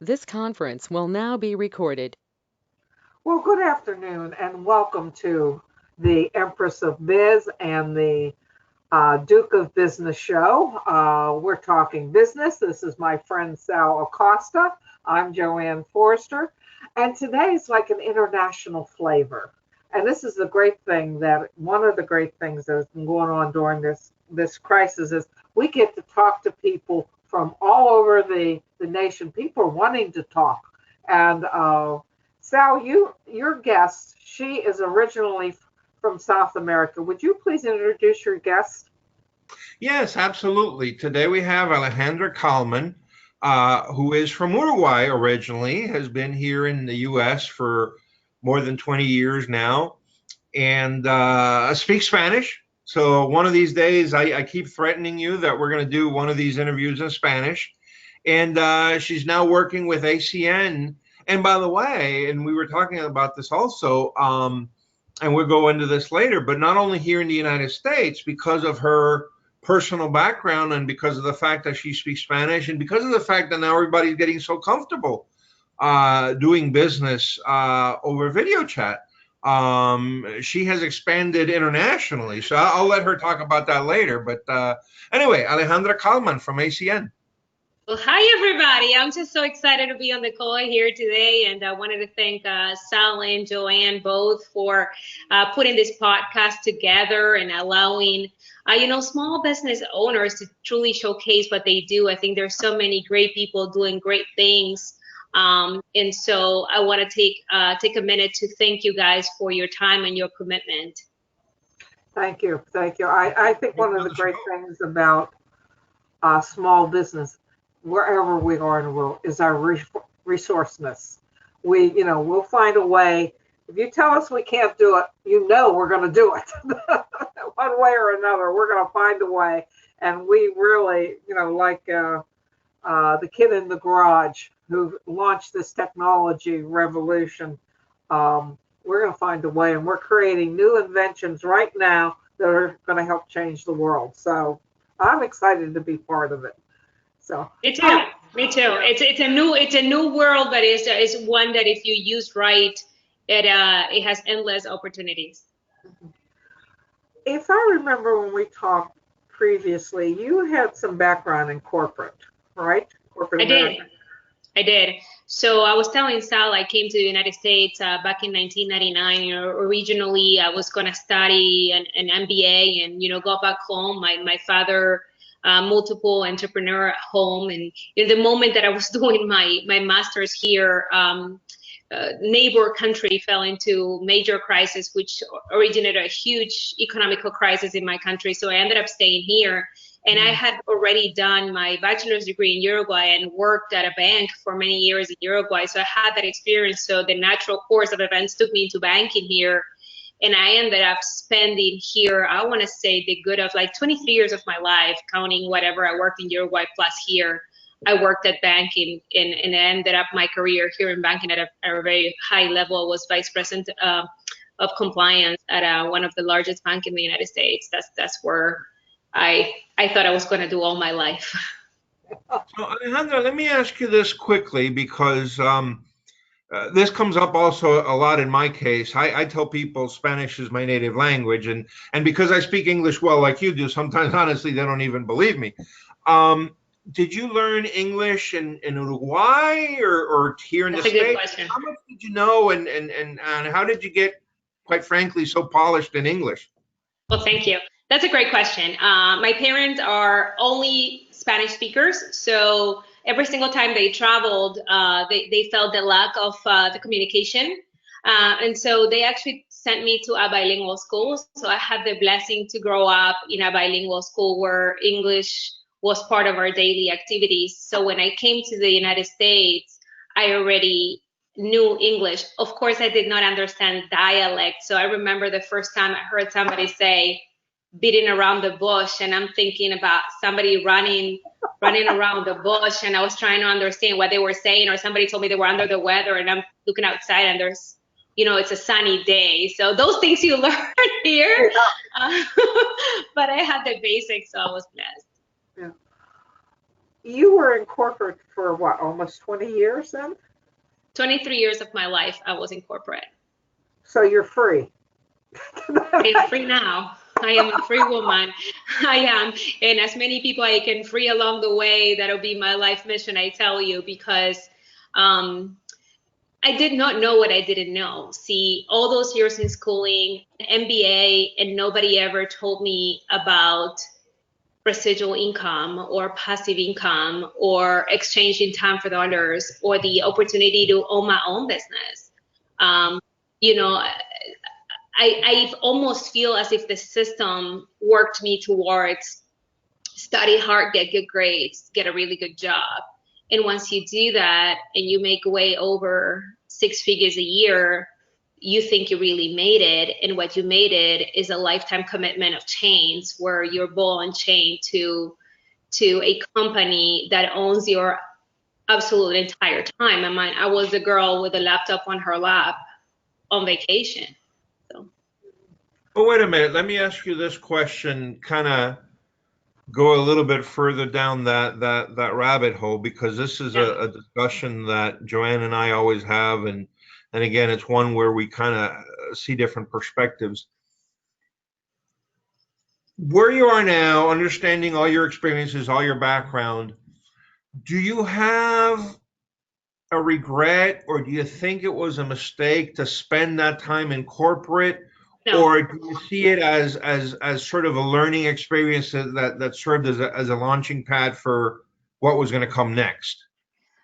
This conference will now be recorded. Well, good afternoon and welcome to the Empress of Biz and the Duke of Business show. We're talking business. This is my friend Sal Acosta. I'm JoAnn Forrester. And today is like an international flavor. And this is the great thing that one of the great things that has been going on during this crisis is we get to talk to people from all over the nation. People are wanting to talk. And Sal, your guest, she is originally from South America. Would you please introduce your guest? Yes, absolutely. Today we have Alejandra Kalman, who is from Uruguay originally, has been here in the U.S. for more than 20 years now, and speaks Spanish. So one of these days, I keep threatening you that we're going to do one of these interviews in Spanish. And she's now working with ACN. And by the way, and we were talking about this also, and we'll go into this later, but not only here in the United States, because of her personal background and because of the fact that she speaks Spanish and because of the fact that now everybody's getting so comfortable doing business over video chat. She has expanded internationally. So I'll let her talk about that later. But anyway, Alejandra Kalman from ACN. Well, hi, everybody. I'm just so excited to be on the call here today. And I wanted to thank Sal and JoAnn both for putting this podcast together and allowing, small business owners to truly showcase what they do. I think there's so many great people doing great things. And so I want to take a minute to thank you guys for your time and your commitment. Thank you. Thank you. I think one of the great things about small business, wherever we are in the world, is our resourcefulness. We'll find a way. If you tell us we can't do it, we're going to do it. One way or another, we're going to find a way. And we really, like the kid in the garage who launched this technology revolution, we're going to find a way. And we're creating new inventions right now that are going to help change the world. So I'm excited to be part of it. So me too. Me too. It's a new world, but it's one that if you use right, it has endless opportunities. If I remember when we talked previously, you had some background in corporate, right? Corporate America. I did. So I was telling Sal I came to the United States back in 1999. Originally I was going to study an MBA and go back home. My father. Multiple entrepreneur at home, and in the moment that I was doing my master's here, neighbor country fell into major crisis, which originated a huge economical crisis in my country. So I ended up staying here, and I had already done my bachelor's degree in Uruguay and worked at a bank for many years in Uruguay. So I had that experience. So the natural course of events took me into banking here. And I ended up spending here, I want to say the good of like 23 years of my life, counting whatever I worked in Uruguay plus here. I worked at banking and ended up my career here in banking at a very high level. I was vice president of compliance at one of the largest banks in the United States. That's where I thought I was going to do all my life. So Alejandra, let me ask you this quickly because this comes up also a lot in my case. I tell people Spanish is my native language, and because I speak English well like you do, sometimes honestly they don't even believe me. Did you learn English in Uruguay or here in That's the a good States? question. How much did you know, and how did you get, quite frankly, so polished in English? Well, thank you. That's a great question. My parents are only Spanish speakers, so every single time they traveled, they felt the lack of the communication. And so they actually sent me to a bilingual school. So I had the blessing to grow up in a bilingual school where English was part of our daily activities. So when I came to the United States, I already knew English. Of course, I did not understand dialect. So I remember the first time I heard somebody say, beating around the bush, and I'm thinking about somebody running around the bush, and I was trying to understand what they were saying, or somebody told me they were under the weather, and I'm looking outside and there's it's a sunny day. So those things you learn here. But I had the basics, so I was blessed. you were in corporate for what, almost 20 years then? 23 years of my life, I was in corporate. So you're free. I am free now. I am a free woman. I am. And as many people I can free along the way, that'll be my life mission, I tell you, because I did not know what I didn't know. See, all those years in schooling, MBA, and nobody ever told me about residual income or passive income or exchanging time for dollars or the opportunity to own my own business. You know, I almost feel as if the system worked me towards study hard, get good grades, get a really good job. And once you do that and you make way over 6 figures a year, you think you really made it. And what you made it is a lifetime commitment of chains where you're ball and chain to a company that owns your absolute entire time. I was the girl with a laptop on her lap on vacation. Oh, wait a minute. Let me ask you this question, kind of go a little bit further down that rabbit hole, because this is a discussion that JoAnn and I always have, and again, it's one where we kind of see different perspectives. Where you are now, understanding all your experiences, all your background, do you have a regret, or do you think it was a mistake to spend that time in corporate? No. Or do you see it as sort of a learning experience that served as a launching pad for what was going to come next?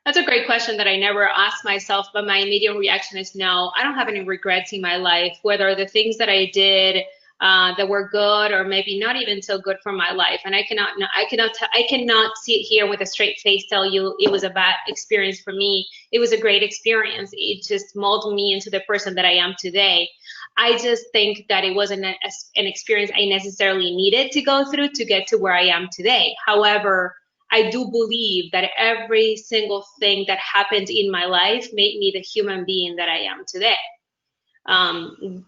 That's a great question that I never asked myself, but my immediate reaction is no. I don't have any regrets in my life, whether the things that I did that were good or maybe not even so good for my life. And I cannot sit here with a straight face tell you it was a bad experience for me. It was a great experience. It just molded me into the person that I am today. I just think that it wasn't an experience I necessarily needed to go through to get to where I am today. However, I do believe that every single thing that happened in my life made me the human being that I am today. And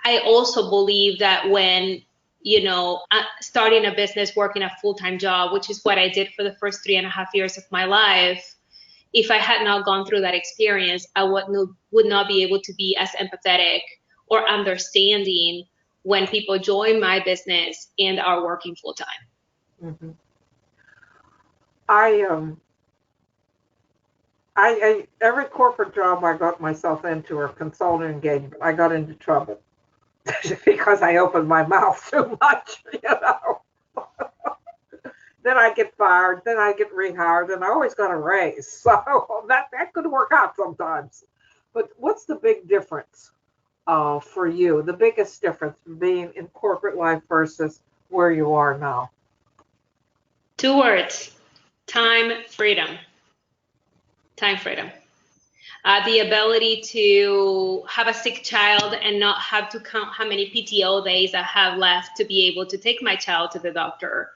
I also believe that when, starting a business, working a full-time job, which is what I did for the first 3.5 years of my life, if I had not gone through that experience, I would not be able to be as empathetic or understanding when people join my business and are working full-time. Mm-hmm. I every corporate job I got myself into or consulting engagement, I got into trouble because I opened my mouth too much, Then I get fired, then I get rehired, and I always got a raise. So that could work out sometimes. But what's the big difference for you? The biggest difference being in corporate life versus where you are now? 2 words: time freedom. Time freedom. The ability to have a sick child and not have to count how many PTO days I have left to be able to take my child to the doctor,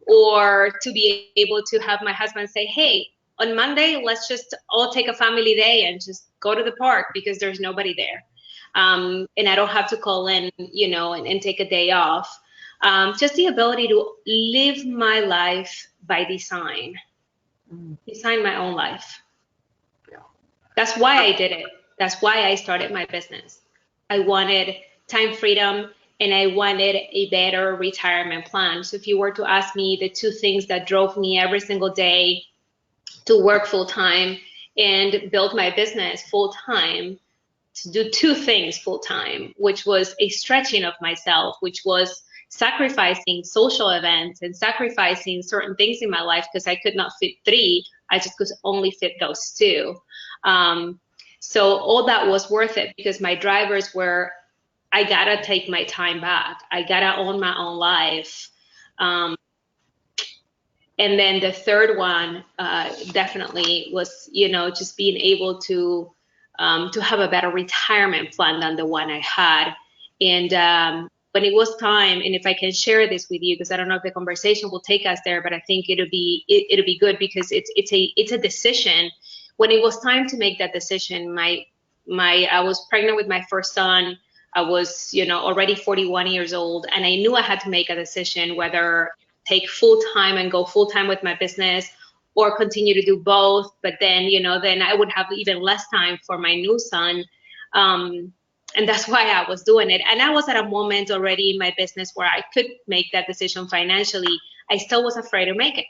or to be able to have my husband say, hey, on Monday, let's just all take a family day and just go to the park because there's nobody there. And I don't have to call in, and take a day off. Just the ability to live my life by design, design my own life. That's why I did it. That's why I started my business. I wanted time freedom and I wanted a better retirement plan. So if you were to ask me the 2 things that drove me every single day to work full time and build my business full time, to do 2 things full time, which was a stretching of myself, which was sacrificing social events and sacrificing certain things in my life because I could not fit 3. I just could only fit those 2. So all that was worth it because my drivers were, I gotta take my time back. I gotta own my own life. And then the third one definitely was, just being able to have a better retirement plan than the one I had. And when it was time, and if I can share this with you, because I don't know if the conversation will take us there, but I think it'll be good because it's a decision. When it was time to make that decision, I was pregnant with my first son. I was, already 41 years old, and I knew I had to make a decision whether take full time and go full time with my business, or continue to do both. But then, then I would have even less time for my new son. And that's why I was doing it. And I was at a moment already in my business where I could make that decision financially. I still was afraid to make it.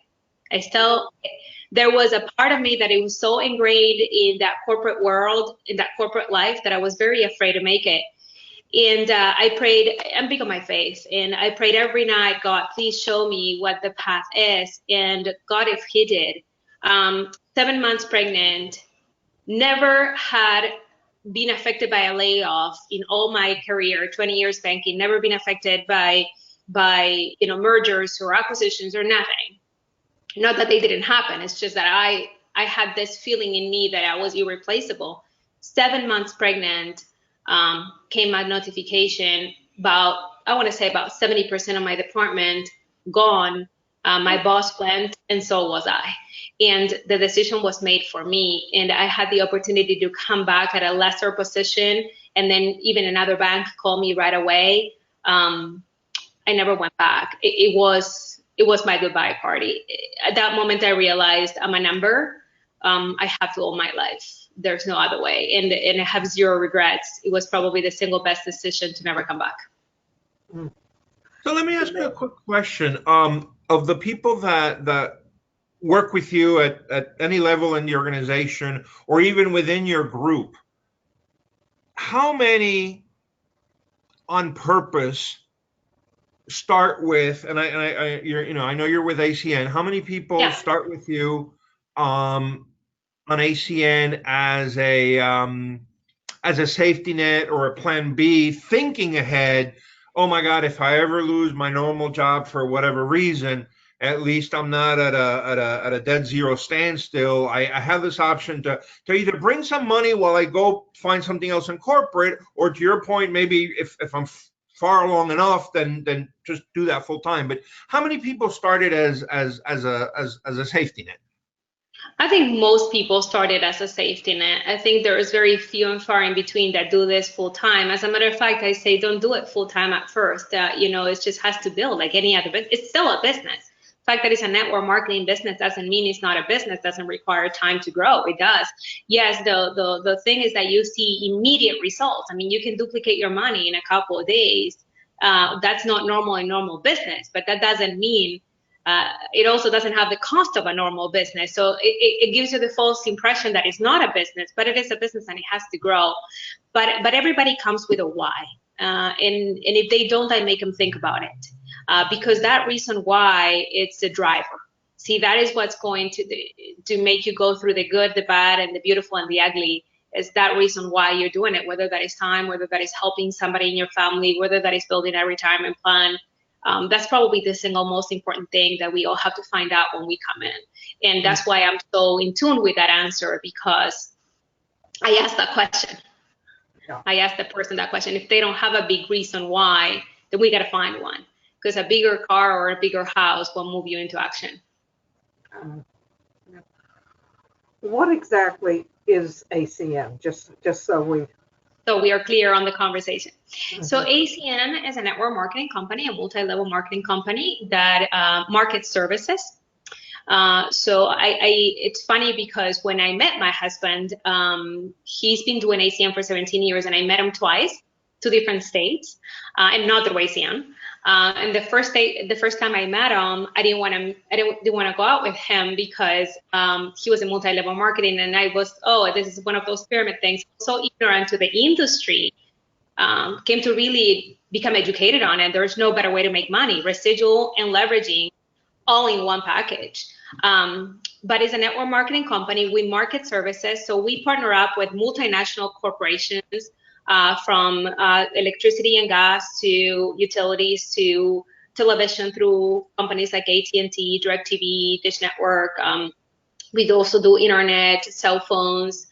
There was a part of me that it was so ingrained in that corporate world, in that corporate life, that I was very afraid to make it. And I prayed, I'm big on my faith, and I prayed every night, God, please show me what the path is. And God, if He did. 7 months pregnant, never had been affected by a layoff in all my career, 20 years banking, never been affected by mergers or acquisitions or nothing. Not that they didn't happen. It's just that I had this feeling in me that I was irreplaceable. 7 months pregnant, came a notification about 70% of my department gone. My boss went, and so was I. And the decision was made for me. And I had the opportunity to come back at a lesser position. And then even another bank called me right away. I never went back. It was my goodbye party. At that moment, I realized I'm a number. I have to own my life. There's no other way. And I have zero regrets. It was probably the single best decision to never come back. So let me ask you a quick question. Of the people that work with you at any level in the organization or even within your group, how many on purpose start with, and I know you're with ACN, how many people start with you on ACN as a safety net or a plan B, thinking ahead, oh my God, if I ever lose my normal job for whatever reason, at least I'm not at a dead zero standstill. I have this option to either bring some money while I go find something else in corporate, or to your point, maybe if I'm far along enough, then just do that full time. But how many people started as a safety net? I think most people started as a safety net. I think there is very few and far in between that do this full time. As a matter of fact, I say don't do it full time at first. It just has to build like any other business. It's still a business. The fact that it's a network marketing business doesn't mean it's not a business, doesn't require time to grow. It does. Yes, the thing is that you see immediate results. I mean, you can duplicate your money in a couple of days. That's not normal in normal business, but that doesn't mean it also doesn't have the cost of a normal business. So it gives you the false impression that it's not a business, but it is a business and it has to grow. But everybody comes with a why. And if they don't, I make them think about it. Because that reason why, it's the driver. See, that is what's going to make you go through the good, the bad, and the beautiful and the ugly. Is that reason why you're doing it, whether that is time, whether that is helping somebody in your family, whether that is building a retirement plan. That's probably the single most important thing that we all have to find out when we come in. And that's why I'm so in tune with that answer, because I asked that question. Yeah. I asked the person that question. If they don't have a big reason why, then we got to find one. Because a bigger car or a bigger house will move you into action. What exactly is ACN? Just so we are clear on the conversation. Mm-hmm. So ACN is a network marketing company, a multi-level marketing company that markets services. It's funny because when I met my husband, he's been doing ACN for 17 years, and I met him twice, 2 different states, and not through ACN. And the first time I met him, I didn't want to go out with him because he was in multi-level marketing, and I was, this is one of those pyramid things. So ignorant to the industry, came to really become educated on it. There's no better way to make money, residual and leveraging, all in one package. But it's a network marketing company. We market services, so we partner up with multinational corporations. From electricity and gas to utilities to television through companies like AT&T, DirecTV, Dish Network. We also do internet, cell phones,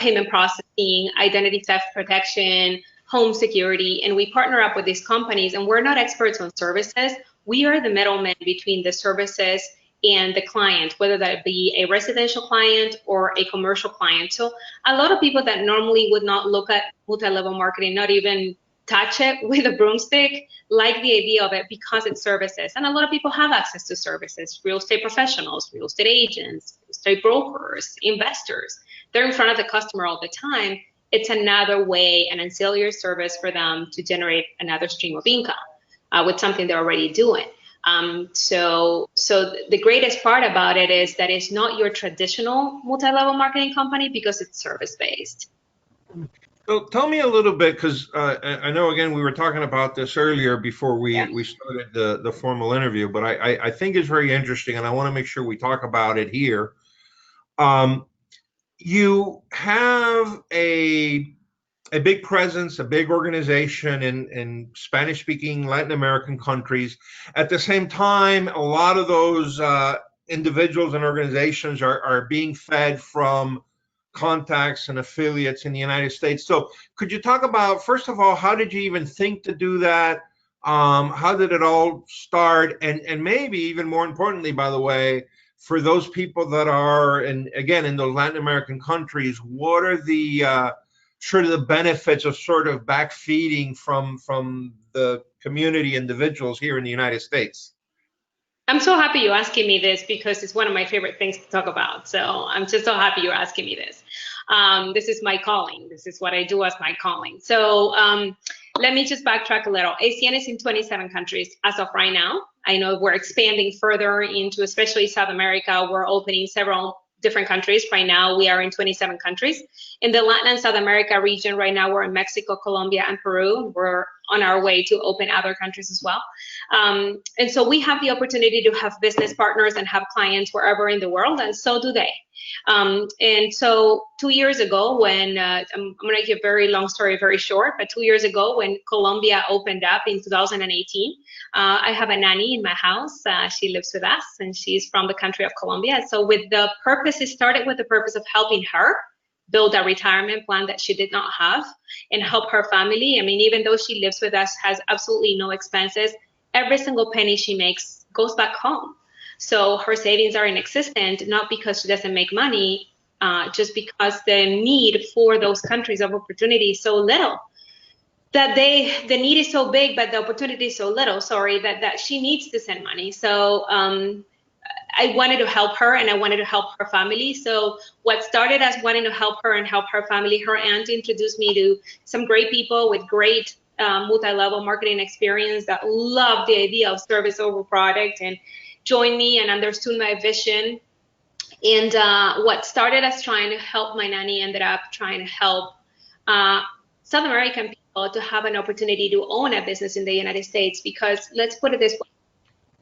payment processing, identity theft protection, home security, and we partner up with these companies. And we're not experts on services. We are the middleman between the services and the client, whether that be a residential client or a commercial client. So a lot of people that normally would not look at multi-level marketing, not even touch it with a broomstick, like the idea of it because it's services. And a lot of people have access to services, real estate professionals, real estate agents, real estate brokers, investors. They're in front of the customer all the time. It's another way, an ancillary service for them to generate another stream of income with something they're already doing. So the greatest part about it is that it's not your traditional multi-level marketing company because it's service-based. So tell me a little bit, because I know, again, we were talking about this earlier before we started the formal interview, but I think it's very interesting, and I want to make sure we talk about it here. You have a big presence, a big organization in Spanish-speaking Latin American countries. At the same time, a lot of those individuals and organizations are being fed from contacts and affiliates in the United States. So could you talk about, first of all, how did you even think to do that? How did it all start? And maybe even more importantly, by the way, for those people that are, and again, in those Latin American countries, what are the sort of the benefits of sort of backfeeding from the community individuals here in the United States? I'm so happy you're asking me this because it's one of my favorite things to talk about. So I'm just so happy you're asking me this. This is my calling. This is what I do as my calling. So let me just backtrack a little. ACN is in 27 countries as of right now. I know we're expanding further into, especially South America. We're opening several different countries. Right now, we are in 27 countries. In the Latin and South America region, right now, we're in Mexico, Colombia, and Peru. We're on our way to open other countries as well. And so we have the opportunity to have business partners and have clients wherever in the world, and so do they. And so 2 years ago, when I'm going to give a very long story very short, but 2 years ago when Colombia opened up in 2018, I have a nanny in my house. She lives with us, and she's from the country of Colombia. So with the purpose, it started with the purpose of helping her build a retirement plan that she did not have and help her family. I mean, even though she lives with us, has absolutely no expenses, every single penny she makes goes back home. So her savings are inexistent, not because she doesn't make money, just because the need for those countries of opportunity is so little. That the need is so big, but the opportunity is so little, that she needs to send money. So I wanted to help her, and I wanted to help her family. So what started as wanting to help her and help her family, her aunt introduced me to some great people with great multi-level marketing experience that loved the idea of service over product and joined me and understood my vision. And what started as trying to help my nanny ended up trying to help South American people to have an opportunity to own a business in the United States. Because let's put it this way.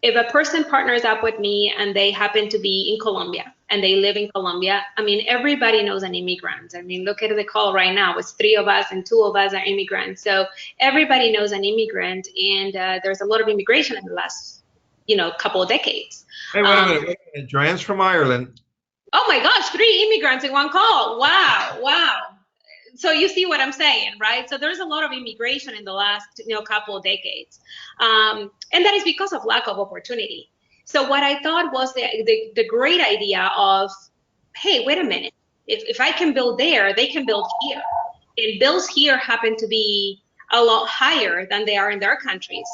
If a person partners up with me and they happen to be in Colombia and they live in Colombia, I mean, everybody knows an immigrant. I mean, look at the call right now. It's 3 of us and 2 of us are immigrants. So everybody knows an immigrant, and there's a lot of immigration in the last, couple of decades. Hey, wait a minute. JoAnn's from Ireland. Oh my gosh, 3 immigrants in one call. Wow. So you see what I'm saying, right? So there's a lot of immigration in the last couple of decades. And that is because of lack of opportunity. So what I thought was the great idea of, hey, wait a minute. If I can build there, they can build here. And bills here happen to be a lot higher than they are in their countries.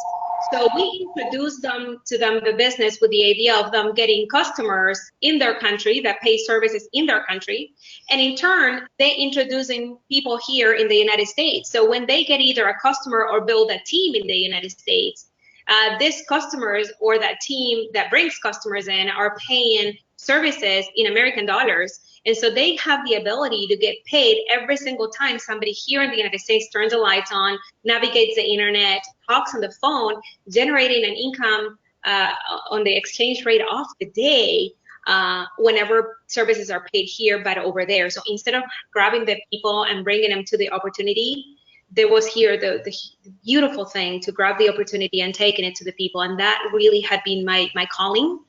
So we introduced to them the business with the idea of them getting customers in their country that pay services in their country. And in turn, they introducing people here in the United States. So when they get either a customer or build a team in the United States, these customers or that team that brings customers in are paying services in American dollars. And so they have the ability to get paid every single time somebody here in the United States turns the lights on, navigates the internet, talks on the phone, generating an income on the exchange rate of the day whenever services are paid here but over there. So instead of grabbing the people and bringing them to the opportunity, there was here the beautiful thing to grab the opportunity and taking it to the people. And that really had been my calling.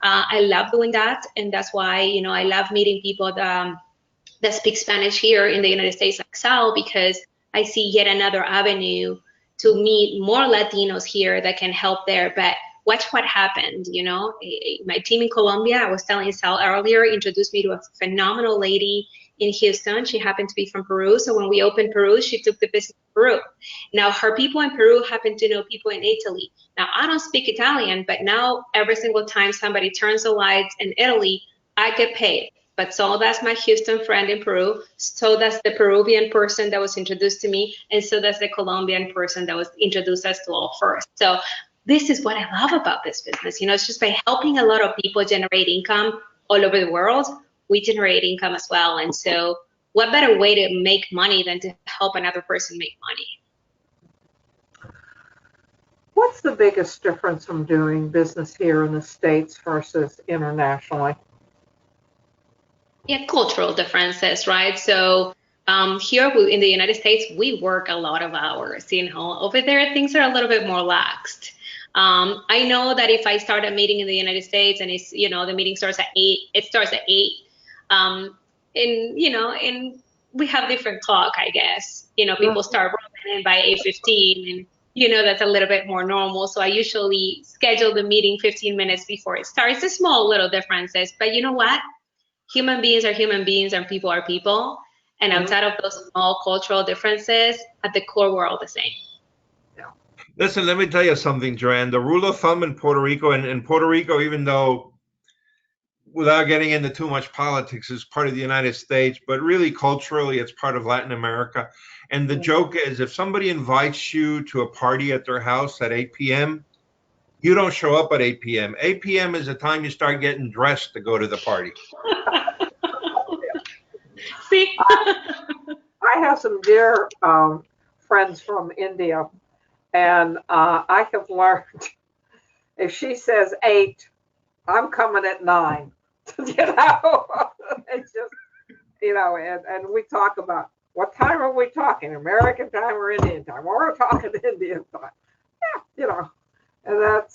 I love doing that, and that's why I love meeting people that speak Spanish here in the United States, like Sal, because I see yet another avenue to meet more Latinos here that can help there. But watch what happened. My team in Colombia, I was telling Sal earlier, introduced me to a phenomenal lady in Houston. She happened to be from Peru. So when we opened Peru, she took the business to Peru. Now her people in Peru happen to know people in Italy. Now I don't speak Italian, but now every single time somebody turns the lights in Italy, I get paid. But so does my Houston friend in Peru. So does the Peruvian person that was introduced to me. And so does the Colombian person that was introduced us to all first. So this is what I love about this business. It's just by helping a lot of people generate income all over the world, we generate income as well. And so what better way to make money than to help another person make money? What's the biggest difference from doing business here in the States versus internationally? Yeah, cultural differences, right? So here in the United States, we work a lot of hours. Over there, things are a little bit more laxed. I know that if I start a meeting in the United States and it's, the meeting starts at 8, it starts at 8. And we have different clock, I guess. People start rolling in by 8:15, and that's a little bit more normal. So I usually schedule the meeting 15 minutes before it starts. It's small little differences, but you know what? Human beings are human beings and people are people. And outside of those small cultural differences, at the core, we're all the same. Yeah. Listen, let me tell you something, JoAnn. The rule of thumb in Puerto Rico, and in Puerto Rico, even though without getting into too much politics, is part of the United States, but really culturally, it's part of Latin America. And the joke is, if somebody invites you to a party at their house at 8 p.m., you don't show up at 8 p.m. 8 p.m. is the time you start getting dressed to go to the party. See? I have some dear friends from India, and I have learned if she says 8, I'm coming at 9. It's just, and we talk about what time are we talking, American time or Indian time? Well, we're talking Indian time. Yeah, and that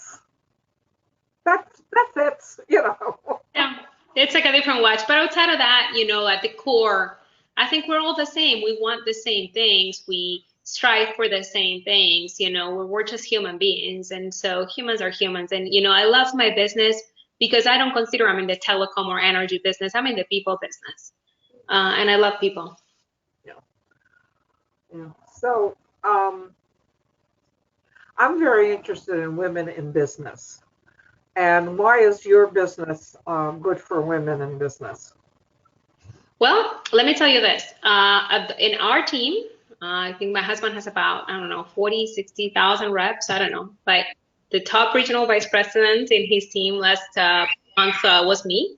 fits, Yeah, it's like a different watch. But outside of that, at the core, I think we're all the same. We want the same things. We strive for the same things. We're just human beings. And so humans are humans. And, I love my business because I don't consider I'm in the telecom or energy business. I'm in the people business. And I love people. Yeah. So I'm very interested in women in business. And why is your business good for women in business? Well, let me tell you this. In our team, I think my husband has about, 40,000-60,000 reps. I don't know. But the top regional vice president in his team last month was me.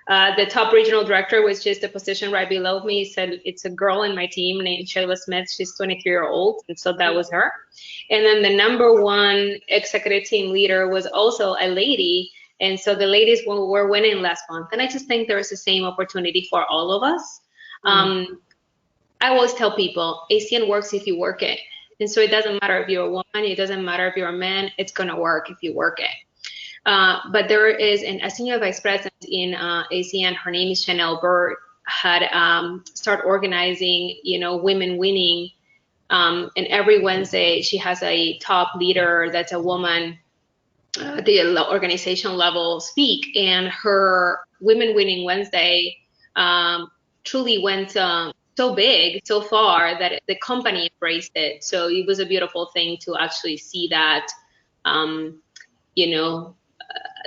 The top regional director was just a position right below me. Said it's a girl in my team named Sheila Smith. She's 23-year-old, and so that was her. And then the number one executive team leader was also a lady, and so the ladies were winning last month. And I just think there's the same opportunity for all of us. I always tell people, ACN works if you work it, and so it doesn't matter if you're a woman, it doesn't matter if you're a man, it's gonna work if you work it. But there is a senior vice president in ACN, her name is Chanel Bird, had started organizing, women winning. And every Wednesday she has a top leader that's a woman at the organization level speak. And her Women Winning Wednesday truly went so big, so far that the company embraced it. So it was a beautiful thing to actually see that,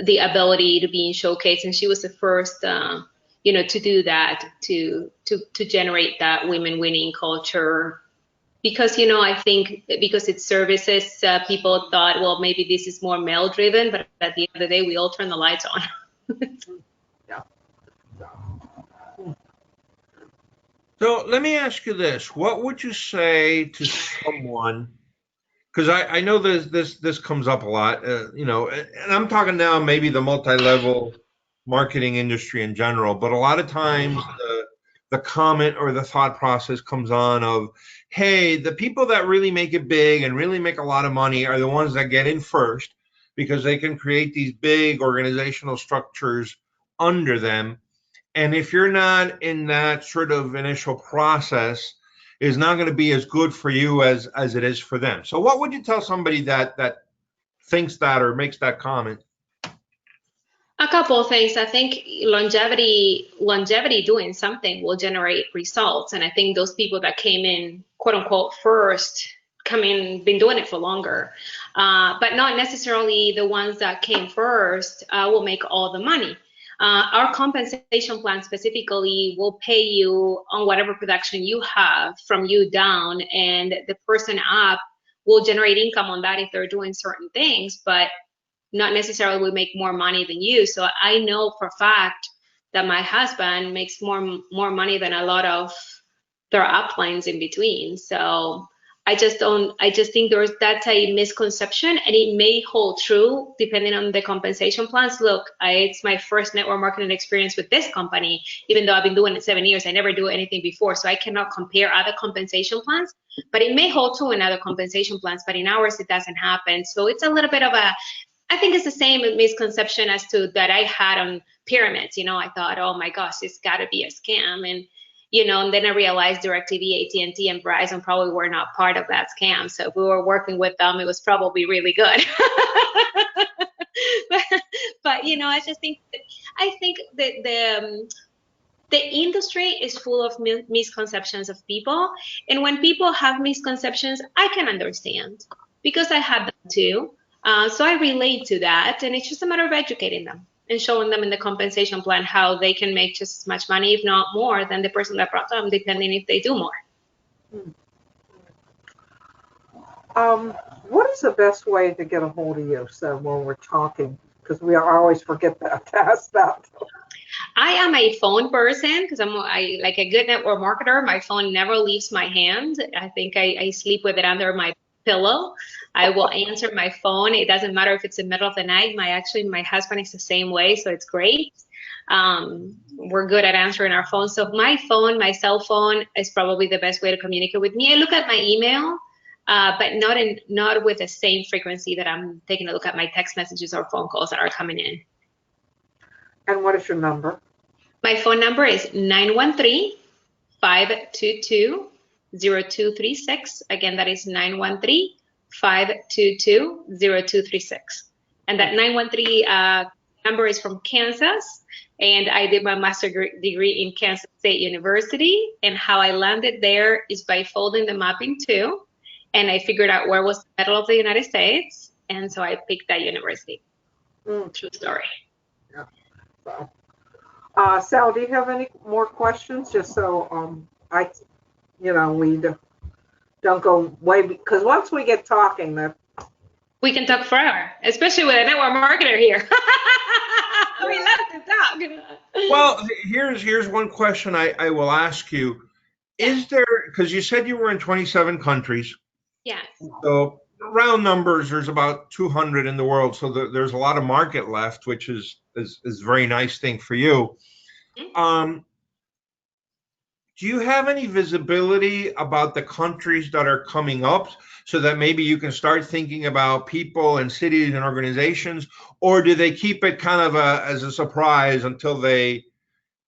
the ability to be in showcase, and she was the first, to do that, to generate that women winning culture. Because I think because it's services, people thought, well, maybe this is more male driven, but at the end of the day, we all turn the lights on. Yeah. So let me ask you this: what would you say to someone? Because I know this comes up a lot, and I'm talking now maybe the multi-level marketing industry in general, but a lot of times the comment or the thought process comes on of, hey, the people that really make it big and really make a lot of money are the ones that get in first because they can create these big organizational structures under them. And if you're not in that sort of initial process, is not going to be as good for you as it is for them. So what would you tell somebody that thinks that or makes that comment? A couple of things. I think longevity doing something will generate results. And I think those people that came in, quote unquote, first, been doing it for longer. But not necessarily the ones that came first will make all the money. Our compensation plan specifically will pay you on whatever production you have from you down, and the person up will generate income on that if they're doing certain things, but not necessarily will make more money than you. So I know for a fact that my husband makes more money than a lot of their uplines in between. So I just think that's a misconception, and it may hold true depending on the compensation plans. Look, it's my first network marketing experience with this company, even though I've been doing it 7 years. I never do anything before, so I cannot compare other compensation plans, but it may hold true in other compensation plans, but in ours, it doesn't happen. So it's a little bit of I think it's the same misconception as to that I had on pyramids. I thought, oh my gosh, it's got to be a scam. And, and then I realized DirecTV, AT&T, and Verizon probably were not part of that scam. So if we were working with them, it was probably really good. but I just think, that the industry is full of misconceptions of people. And when people have misconceptions, I can understand because I had them too. So I relate to that, and it's just a matter of educating them and showing them in the compensation plan how they can make just as much money, if not more, than the person that brought them, depending if they do more. What is the best way to get a hold of you? So when we're talking, because I always forget to ask that. I am a phone person because I like a good network marketer. My phone never leaves my hand. I think I sleep with it under my pillow. I will answer my phone. It doesn't matter if it's the middle of the night. My husband is the same way, so it's great. We're good at answering our phone. So my cell phone is probably the best way to communicate with me. I look at my email, but not with the same frequency that I'm taking a look at my text messages or phone calls that are coming in. And what is your number? My phone number is 913-522-0236. Again, that is 913-522-0236. And that 913 number is from Kansas. And I did my master's degree in Kansas State University. And how I landed there is by folding the map in two. And I figured out where was the middle of the United States. And so I picked that university. True story. Yeah. So, Sal, do you have any more questions? Just so we don't go way, because once we get talking, we can talk forever, especially with a network marketer here. We love to talk. Well, here's one question I will ask you. Is there, because you said you were in 27 countries. Yes. So round numbers, there's about 200 in the world. So there's a lot of market left, which is a very nice thing for you. Do you have any visibility about the countries that are coming up so that maybe you can start thinking about people and cities and organizations, or do they keep it kind of as a surprise until they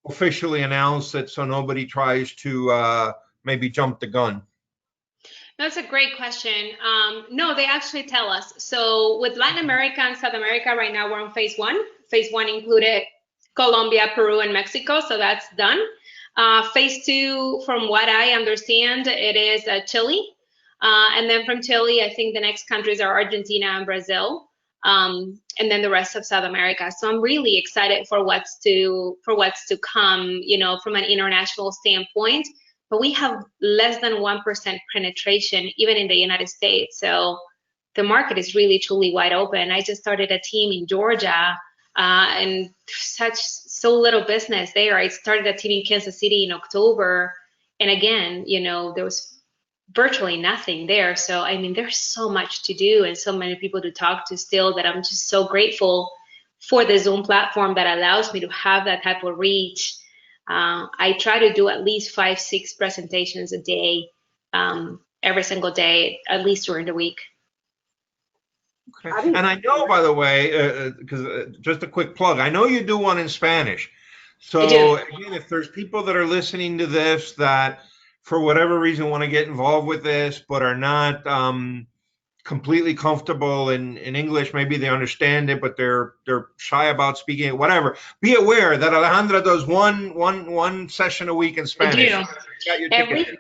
officially announce it so nobody tries to maybe jump the gun? That's a great question. No, they actually tell us. So with Latin America and South America, right now we're on phase one. Phase one included Colombia, Peru, and Mexico. So that's done. Phase two, from what I understand, it is Chile. And then from Chile, I think the next countries are Argentina and Brazil. And then the rest of South America. So I'm really excited for what's to come, from an international standpoint. But we have less than 1% penetration, even in the United States. So the market is really, truly wide open. I just started a team in Georgia, and so little business there. I started a team in Kansas City in October. And again, there was virtually nothing there. So, there's so much to do and so many people to talk to still that I'm just so grateful for the Zoom platform that allows me to have that type of reach. I try to do at least 5-6 presentations a day, every single day, at least during the week. Okay. And I know, by the way, because just a quick plug, I know you do one in Spanish. So again, if there's people that are listening to this that for whatever reason want to get involved with this but are not completely comfortable in English. Maybe they understand it, but they're shy about speaking it, whatever. Be aware that Alejandra does one session a week in I Spanish. do. You got your ticket.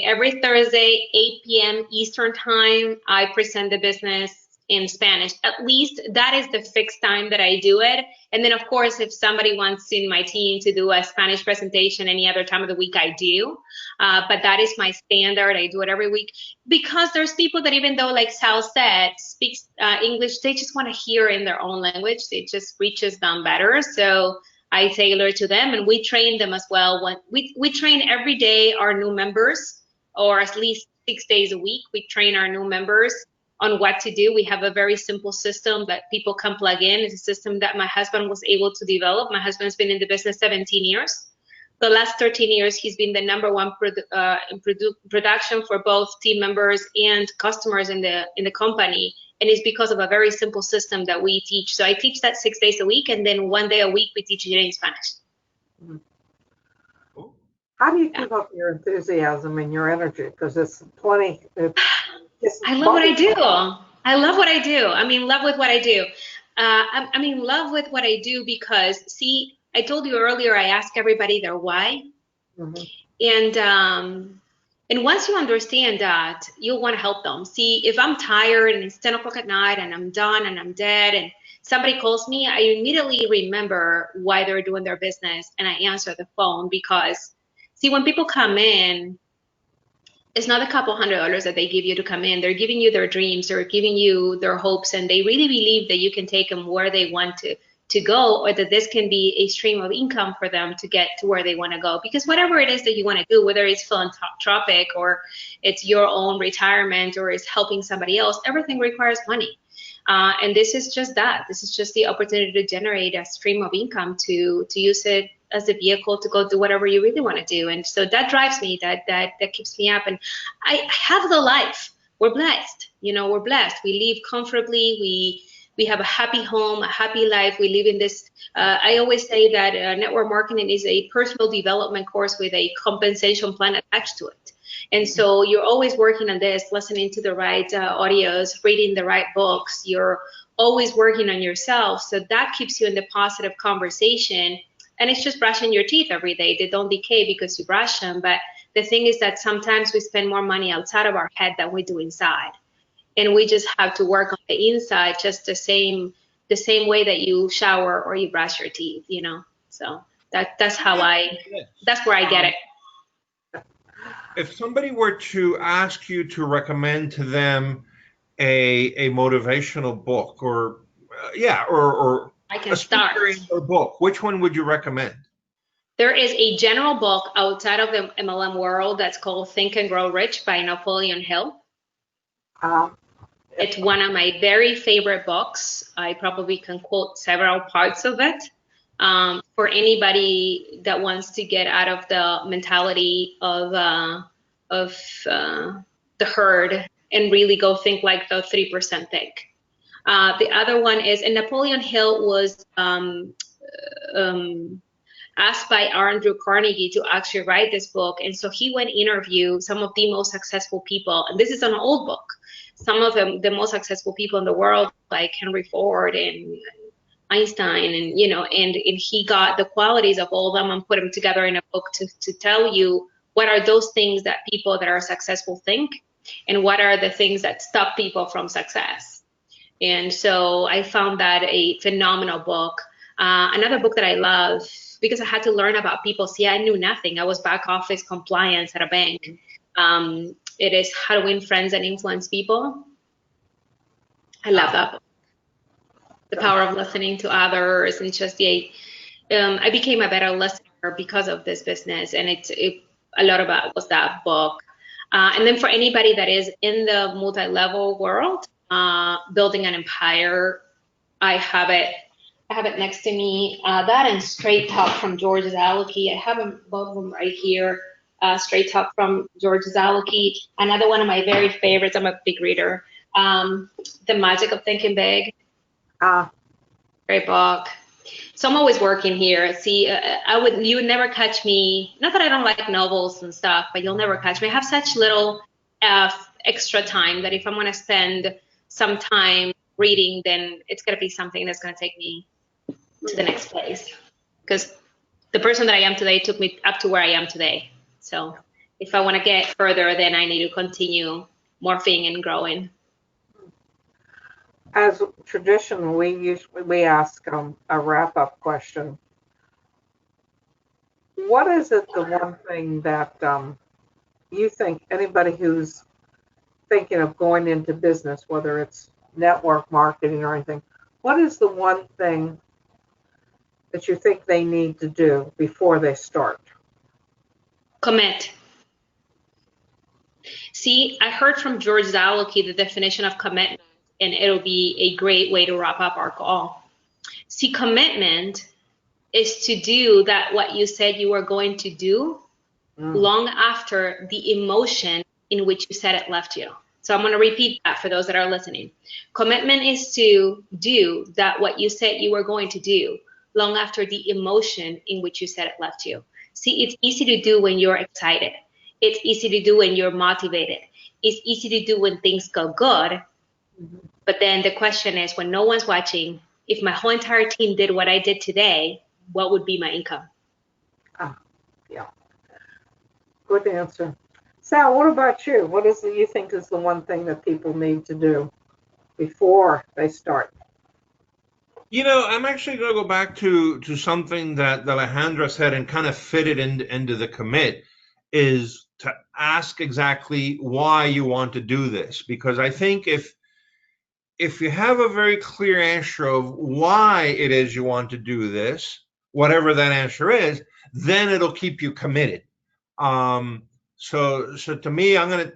Every Thursday, 8 p.m. Eastern time, I present the business in Spanish. At least that is the fixed time that I do it. And then, of course, if somebody wants in my team to do a Spanish presentation any other time of the week, I do. But that is my standard. I do it every week because there's people that, even though, like Sal said, speaks English, they just want to hear in their own language. It just reaches them better. So I tailor to them, and we train them as well. When we train every day our new members, or at least 6 days a week, we train our new members on what to do. We have a very simple system that people can plug in. It's a system that my husband was able to develop. My husband's been in the business 17 years. The last 13 years, he's been the number one production for both team members and customers in the company. And it's because of a very simple system that we teach. So I teach that 6 days a week, and then 1 day a week we teach it in Spanish. How do you keep up your enthusiasm and your energy? Because it's plenty. I love what I do. I love what I do. I'm in love with what I do. I'm in love with what I do because, see, I told you earlier, I ask everybody their why. And once you understand that, you'll want to help them. See, if I'm tired and it's 10 o'clock at night and I'm done and I'm dead and somebody calls me, I immediately remember why they're doing their business and I answer the phone because, see, when people come in, it's not a couple $100 that they give you to come in. They're giving you their dreams, they're giving you their hopes, and they really believe that you can take them where they want to go, or that this can be a stream of income for them to get to where they want to go. Because whatever it is that you want to do, whether it's philanthropic or it's your own retirement or it's helping somebody else, everything requires money. And this is just that. This is just the opportunity to generate a stream of income to use it as a vehicle to go do whatever you really want to do. And so that drives me, that keeps me up. And I have the life. We're blessed. We're blessed. We live comfortably. We have a happy home, a happy life. We live in this, I always say that network marketing is a personal development course with a compensation plan attached to it. And so you're always working on this, listening to the right audios, reading the right books. You're always working on yourself. So that keeps you in the positive conversation. And it's just brushing your teeth every day. They don't decay because you brush them. But the thing is that sometimes we spend more money outside of our head than we do inside. And we just have to work on the inside just the same way that you shower or you brush your teeth, So that's where I get it. If somebody were to ask you to recommend to them a motivational book or I can start. A book, which one would you recommend? There is a general book outside of the MLM world that's called Think and Grow Rich by Napoleon Hill. It's one of my very favorite books. I probably can quote several parts of it. For anybody that wants to get out of the mentality of the herd and really go think like the 3% think. The other one is, and Napoleon Hill was asked by Andrew Carnegie to actually write this book. And so he went interview some of the most successful people. And this is an old book. Some of them, the most successful people in the world, like Henry Ford and Einstein, and and he got the qualities of all of them and put them together in a book to tell you what are those things that people that are successful think, and what are the things that stop people from success. And so I found that a phenomenal book. Another book that I love, because I had to learn about people. See, I knew nothing. I was back office compliance at a bank. It is How to Win Friends and Influence People. I love that book. The power of listening to others, and just I became a better listener because of this business, and a lot about it was that book. And then for anybody that is in the multi-level world, building an empire, I have it next to me. That and Straight Talk from George Zalocki. I have them, both of them right here. Straight Talk from George Zalocki. Another one of my very favorites. I'm a big reader. The Magic of Thinking Big. Great book. So I'm always working here. See, you would never catch me. Not that I don't like novels and stuff, but you'll never catch me. I have such little extra time, that if I'm going to spend some time reading, then it's going to be something that's going to take me to the next place. Because the person that I am today took me up to where I am today. So if I want to get further, then I need to continue morphing and growing. As tradition, we ask a wrap-up question. What is it, the one thing that you think anybody who's thinking of going into business, whether it's network marketing or anything, what is the one thing that you think they need to do before they start? Commit. See, I heard from George Zawicki the definition of commitment, and it'll be a great way to wrap up our call. See, commitment is to do that what you said you were going to do long after the emotion in which you said it left you. So I'm going to repeat that for those that are listening. Commitment is to do that what you said you were going to do long after the emotion in which you said it left you. See, it's easy to do when you're excited. It's easy to do when you're motivated. It's easy to do when things go good. But then the question is, when no one's watching, if my whole entire team did what I did today, what would be my income? Yeah. Good answer. Sal, what about you? What is it you think is the one thing that people need to do before they start? I'm actually going to go back to something that Alejandra said and kind of fit it into the commit, is to ask exactly why you want to do this. Because I think if you have a very clear answer of why it is you want to do this, whatever that answer is, then it'll keep you committed. So to me, I'm going to,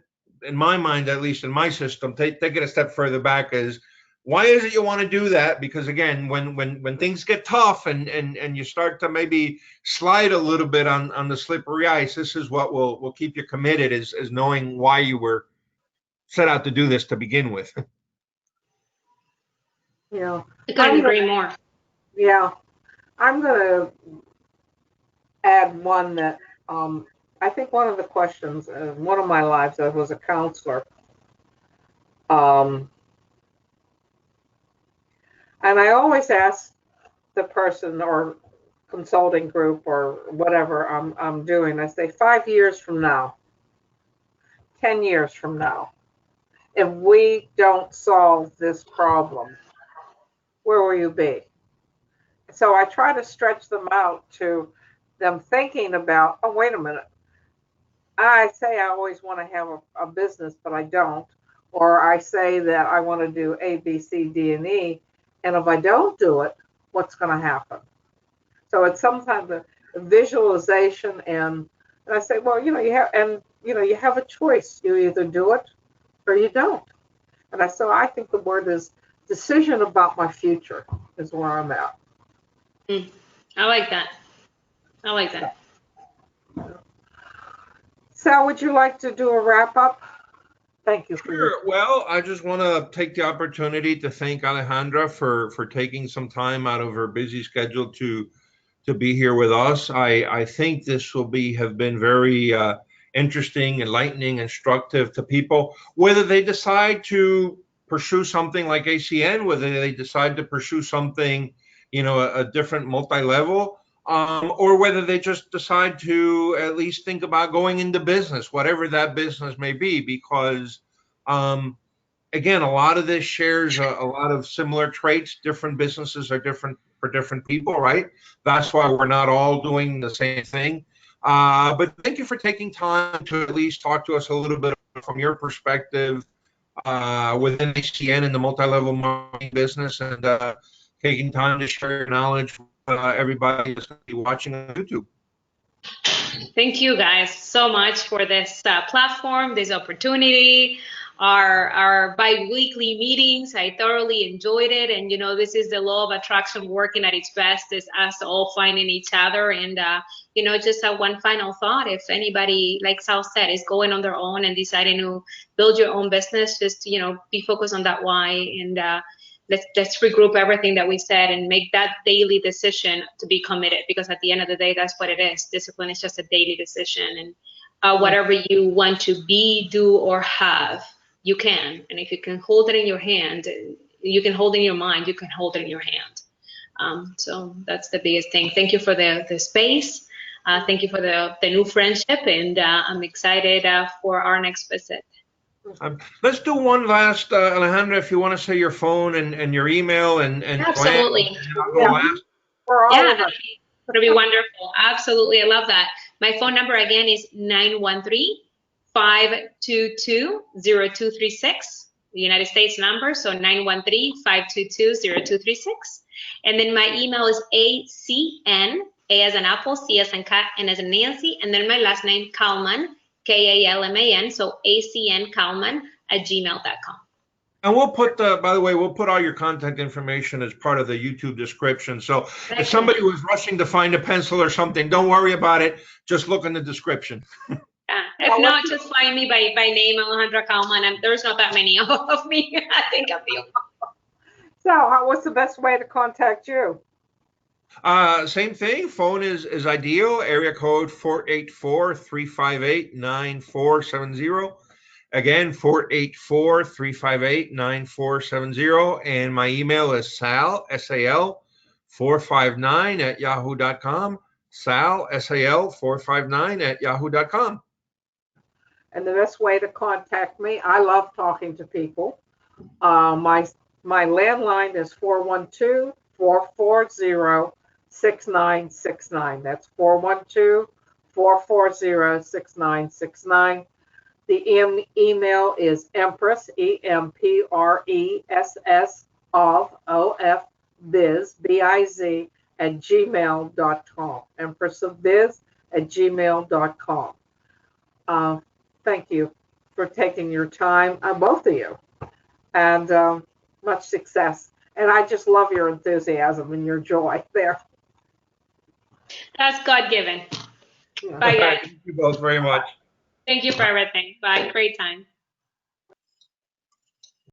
in my mind, at least in my system, take it a step further back is, why is it you want to do that? Because again, when things get tough and you start to maybe slide a little bit on the slippery ice, this is what will keep you committed, is knowing why you were set out to do this to begin with. Yeah. I couldn't agree more. Yeah. I'm going to add one that I think one of the questions in one of my lives, I was a counselor. And I always ask the person or consulting group or whatever I'm doing, I say 5 years from now, 10 years from now, if we don't solve this problem, where will you be? So I try to stretch them out to them thinking about, oh, wait a minute. I say I always want to have a business, but I don't. Or I say that I want to do A, B, C, D, and E. And if I don't do it, what's going to happen? So it's sometimes a visualization, and I say, well, you have a choice. You either do it or you don't. And so I think the word is decision about my future is where I'm at. I like that. I like that. Sal, would you like to do a wrap up? Thank you for Sure. Well, I just want to take the opportunity to thank Alejandra for taking some time out of her busy schedule to be here with us. I think this will have been very interesting, enlightening, instructive to people, whether they decide to pursue something like ACN, whether they decide to pursue something, a different multi-level, or whether they just decide to at least think about going into business, whatever that business may be, because again, a lot of this shares a lot of similar traits. Different businesses are different for different people, right? That's why we're not all doing the same thing. But thank you for taking time to at least talk to us a little bit from your perspective within ACN and the multi-level marketing business, and taking time to share your knowledge with everybody that's going to be watching on YouTube. Thank you guys so much for this platform, this opportunity, our bi-weekly meetings. I thoroughly enjoyed it. And, this is the law of attraction working at its best, is us all finding each other. And, just one final thought, if anybody, like Sal said, is going on their own and deciding to build your own business, just, be focused on that why. And let's regroup everything that we said and make that daily decision to be committed, because at the end of the day, that's what it is. Discipline is just a daily decision. And whatever you want to be, do, or have, you can. And if you can hold it in your hand, you can hold it in your mind, you can hold it in your hand. So that's the biggest thing. Thank you for the space. Thank you for the new friendship, and I'm excited for our next visit. Let's do one last, Alejandra, if you want to say your phone and your email and Absolutely. plan, and I'll go last. For all Yeah, of us. that'll be wonderful. Absolutely. I love that. My phone number again is 913-522-0236, the United States number. So 913-522-0236. And then my email is ACN, A as an apple, C as in cat, N as in Nancy, and then my last name, Kalman, Kalman. So ACN Kalman @gmail.com. And we'll put by the way, we'll put all your contact information as part of the YouTube description. So if somebody was rushing to find a pencil or something, don't worry about it. Just look in the description. If not, just find me by name, Alejandra Kalman. And there's not that many of me. I think I'm the only. So what's the best way to contact you? Same thing. Phone is ideal. Area code 484-358-9470. Again, 484-358-9470. And my email is Sal, S-A-L, 459 @yahoo.com. Sal, S-A-L, 459 @yahoo.com. And the best way to contact me, I love talking to people. My landline is 412-440-6969. That's 412-440-6969. The email is Empress, EMPRESS of Biz, BIZ @gmail.com. Empress of Biz @gmail.com. Thank you for taking your time, both of you, and much success. And I just love your enthusiasm and your joy there. That's God-given. Yeah. Bye, guys. Thank you both very much. Thank you for everything. Bye. Great time.